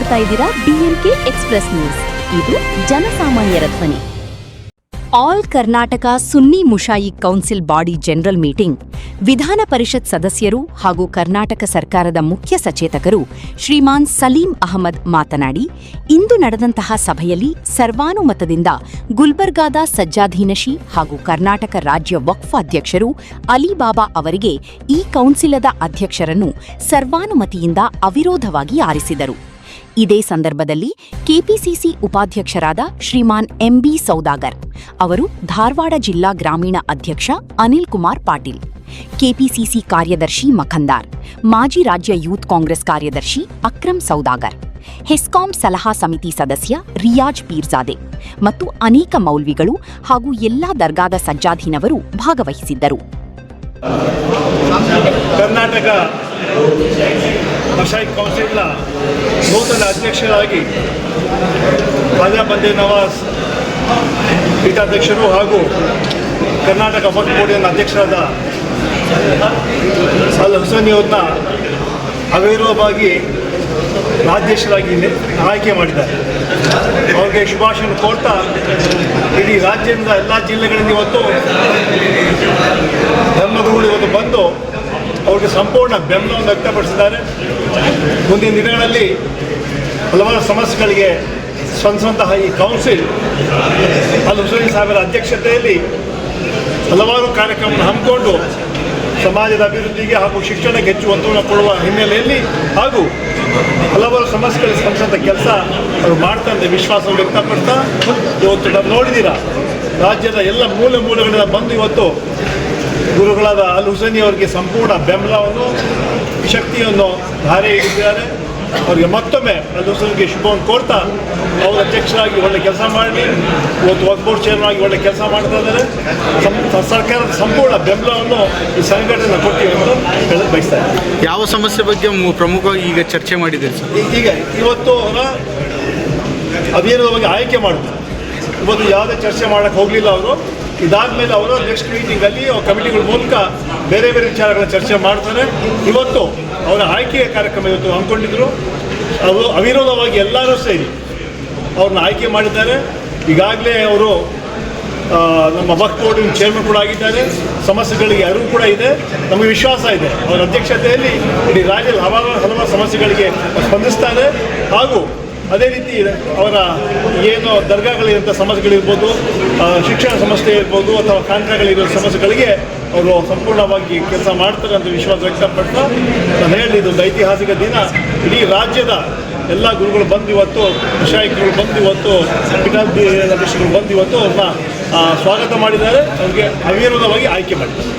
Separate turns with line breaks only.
ನೋಡ್ತಾ ಇದ್ದೀರಾ DNK express news. ಇದು ಜನಸಾಮಾನ್ಯರ ಧ್ವನಿ. ಆಲ್ ಕರ್ನಾಟಕ ಸುನ್ನಿ ಮುಷಾಯಿ ಕೌನ್ಸಿಲ್ ಬಾಡಿ ಜನರಲ್ ಮೀಟಿಂಗ್ ವಿಧಾನ ಪರಿಷತ್ ಸದಸ್ಯರು ಹಾಗೂ ಕರ್ನಾಟಕ ಸರ್ಕಾರದ ಮುಖ್ಯ ಸಚೇತಕರು ಶ್ರೀಮಾನ್ ಸಲೀಂ ಅಹಮದ್ ಮಾತನಾಡಿ, ಇಂದು ನಡೆದಂತಹ ಸಭೆಯಲ್ಲಿ ಸರ್ವಾನುಮತದಿಂದ ಗುಲ್ಬರ್ಗಾದ ಸಜ್ಜಾದೀನಶಿ ಹಾಗೂ ಕರ್ನಾಟಕ ರಾಜ್ಯ ವಕ್ಫ್ ಅಧ್ಯಕ್ಷರು ಅಲಿಬಾಬಾ ಅವರಿಗೆ ಈ ಕೌನ್ಸಿಲದ ಅಧ್ಯಕ್ಷರನ್ನು ಸರ್ವಾನುಮತಿಯಿಂದ ಅವಿರೋಧವಾಗಿ ಆರಿಸಿದರು. ಇದೇ ಸಂದರ್ಭದಲ್ಲಿ ಕೆಪಿಸಿಸಿ ಉಪಾಧ್ಯಕ್ಷರಾದ ಶ್ರೀಮಾನ್ MB ಸೌದಾಗರ್ ಅವರು, ಧಾರವಾಡ ಜಿಲ್ಲಾ ಗ್ರಾಮೀಣ ಅಧ್ಯಕ್ಷ ಅನಿಲ್ ಕುಮಾರ್ ಪಾಟೀಲ್, ಕೆಪಿಸಿಸಿ ಕಾರ್ಯದರ್ಶಿ ಮಖಂದಾರ್, ಮಾಜಿ ರಾಜ್ಯ ಯೂತ್ ಕಾಂಗ್ರೆಸ್ ಕಾರ್ಯದರ್ಶಿ ಅಕ್ರಮ್ ಸೌದಾಗರ್, ಹೆಸ್ಕಾಂ ಸಲಹಾ ಸಮಿತಿ ಸದಸ್ಯ ರಿಯಾಜ್ ಪೀರ್ಜಾದೆ ಮತ್ತು ಅನೇಕ ಮೌಲ್ವಿಗಳು ಹಾಗೂ ಎಲ್ಲಾ ದರ್ಗಾದ ಸಜ್ಜಾದೀನವರು ಭಾಗವಹಿಸಿದ್ದರು.
ಕರ್ನಾಟಕ ಮುಷಾಯಿ ಕೌನ್ಸಿಲ್ನ ನೂತನ ಅಧ್ಯಕ್ಷರಾಗಿ ಖಾಜಾ ಬಂದೇ ನವಾಜ್ ಪೀಠಾಧ್ಯಕ್ಷರು ಹಾಗೂ ಕರ್ನಾಟಕ ವಕ್ಫ್ ಬೋರ್ಡಿನ ಅಧ್ಯಕ್ಷರಾದ ಅಲ್ ಹುಸೇನಿ ಅವ್ರನ್ನ ಅವಿರೋಧವಾಗಿ ರಾಜ್ಯಾಧ್ಯಕ್ಷರಾಗಿ ಆಯ್ಕೆ ಮಾಡಿದ್ದಾರೆ. ಅವ್ರಿಗೆ ಶುಭಾಶಯ ಕೋರ್ತಾ ಇಡೀ ರಾಜ್ಯದಿಂದ ಎಲ್ಲ ಜಿಲ್ಲೆಗಳಿಂದ ಇವತ್ತು ಧರ್ಮಗುರುಗಳು ಇವತ್ತು ಬಂದು ಅವ್ರಿಗೆ ಸಂಪೂರ್ಣ ಬೆಂಬಲವನ್ನು ವ್ಯಕ್ತಪಡಿಸಿದ್ದಾರೆ. ಮುಂದಿನ ದಿನಗಳಲ್ಲಿ ಹಲವಾರು ಸಮಸ್ಯೆಗಳಿಗೆ ಸ್ಪಂದಿಸುವಂತಹ ಈ ಕೌನ್ಸಿಲ್ ಅಲ್ ಹುಸೇನಿ ಸಾಹೇಬರ ಅಧ್ಯಕ್ಷತೆಯಲ್ಲಿ ಹಲವಾರು ಕಾರ್ಯಕ್ರಮವನ್ನು ಹಮ್ಮಿಕೊಂಡು ಸಮಾಜದ ಅಭಿವೃದ್ಧಿಗೆ ಹಾಗೂ ಶಿಕ್ಷಣಕ್ಕೆ ಹೆಚ್ಚು ಒತ್ತನ್ನು ಕೊಡುವ ಹಿನ್ನೆಲೆಯಲ್ಲಿ ಹಾಗೂ ಹಲವಾರು ಸಮಸ್ಯೆಗಳಿಗೆ ಸ್ಪಂದಿಸುವಂಥ ಕೆಲಸ ಅವರು ಮಾಡ್ತಾರೆ ವಿಶ್ವಾಸವನ್ನು ವ್ಯಕ್ತಪಡ್ತಾ ಇವತ್ತು ನಾವು ನೋಡಿದ್ದೀರಾ, ರಾಜ್ಯದ ಎಲ್ಲ ಮೂಲೆಗಳಿಂದ ಬಂದು ಇವತ್ತು ಗುರುಗಳಾದ ಅಲ್ ಹುಸೇನಿ ಅವರಿಗೆ ಸಂಪೂರ್ಣ ಬೆಂಬಲವನ್ನು ಶಕ್ತಿಯನ್ನು ಧಾರೆ ಹಿಡಿದಿದ್ದಾರೆ. ಅವರಿಗೆ ಮತ್ತೊಮ್ಮೆ ಅಲ್ ಹುಸೇನಿಗೆ ಶುಭವನ್ನು ಕೋರ್ತಾ ಅವರು ಅಧ್ಯಕ್ಷರಾಗಿ ಒಳ್ಳೆ ಕೆಲಸ ಮಾಡಲಿ, ಇವತ್ತು ವಕ್ಫ್ ಬೋರ್ಡ್ ಚೇರ್ಮನ್ ಆಗಿ ಒಳ್ಳೆ ಕೆಲಸ ಮಾಡ್ತಾ ಇದ್ದಾರೆ. ಸರ್ಕಾರದ ಸಂಪೂರ್ಣ ಬೆಂಬಲವನ್ನು ಈ ಸಂಘಟನೆ ಕೊಟ್ಟಿವೆ ಎಂದು ಹೇಳಕ್ಕೆ ಬಯಸ್ತಾರೆ.
ಯಾವ ಸಮಸ್ಯೆ ಬಗ್ಗೆ ಪ್ರಮುಖವಾಗಿ ಈಗ ಚರ್ಚೆ ಮಾಡಿದ್ದೀರಿ ಸರ್?
ಈಗ ಇವತ್ತು ಅವರ ಅವಿರೋಧವಾಗಿ ಆಯ್ಕೆ ಮಾಡಿದ್ರು. ಇವತ್ತು ಯಾವುದೇ ಚರ್ಚೆ ಮಾಡೋಕ್ಕೆ ಹೋಗಲಿಲ್ಲ ಅವರು. ಇದಾದಮೇಲೆ ಅವರು ನೆಕ್ಸ್ಟ್ ಮೀಟಿಂಗಲ್ಲಿ ಕಮಿಟಿಗಳ ಮೂಲಕ ಬೇರೆ ಬೇರೆ ವಿಚಾರಗಳ ಚರ್ಚೆ ಮಾಡ್ತಾರೆ. ಇವತ್ತು ಅವರ ಆಯ್ಕೆಯ ಕಾರ್ಯಕ್ರಮ ಇವತ್ತು ಹಮ್ಮಿಕೊಂಡಿದ್ರು. ಅವರು ಅವಿರೋಧವಾಗಿ ಎಲ್ಲರೂ ಸೇರಿ ಅವ್ರನ್ನ ಆಯ್ಕೆ ಮಾಡಿದ್ದಾರೆ. ಈಗಾಗಲೇ ಅವರು ನಮ್ಮ ವಕ್ಫ್ ಬೋರ್ಡಿನ ಚೇರ್ಮನ್ ಕೂಡ ಆಗಿದ್ದಾರೆ. ಸಮಸ್ಯೆಗಳಿಗೆ ಅರಿವು ಕೂಡ ಇದೆ. ನಮಗೆ ವಿಶ್ವಾಸ ಇದೆ ಅವರ ಅಧ್ಯಕ್ಷತೆಯಲ್ಲಿ ಇಡೀ ರಾಜ್ಯದ ಹಲವಾರು ಸಮಸ್ಯೆಗಳಿಗೆ ಸ್ಪಂದಿಸ್ತಾರೆ. ಹಾಗೂ ಅದೇ ರೀತಿ ಅವರ ಏನು ದರ್ಗಾಗಳಿರುವಂಥ ಸಮಸ್ಯೆಗಳಿರ್ಬೋದು, ಶಿಕ್ಷಣ ಸಮಸ್ಯೆ ಇರ್ಬೋದು ಅಥವಾ ಕಾಂಟ್ರಾಗಳಿರೋ ಸಮಸ್ಯೆಗಳಿಗೆ ಅವರು ಸಂಪೂರ್ಣವಾಗಿ ಕೆಲಸ ಮಾಡ್ತಾರೆ ಅಂತ ವಿಶ್ವಾಸ ವ್ಯಕ್ತಪಡ್ತಾ ನಾನು ಹೇಳಿ, ಇದೊಂದು ಐತಿಹಾಸಿಕ ದಿನ. ಇಡೀ ರಾಜ್ಯದ ಎಲ್ಲ ಗುರುಗಳು ಬಂದು ಇವತ್ತು, ಮುಷಾಯಿಖ್ಗಳು ಬಂದು ಇವತ್ತು, ಪೀಠಾಧೀಶರು ಬಂದು ಇವತ್ತು ಅವ್ರನ್ನ ಸ್ವಾಗತ ಮಾಡಿದ್ದಾರೆ. ಅವ್ರಿಗೆ ಅವಿರೋಧವಾಗಿ ಆಯ್ಕೆ ಮಾಡಿದ್ದಾರೆ.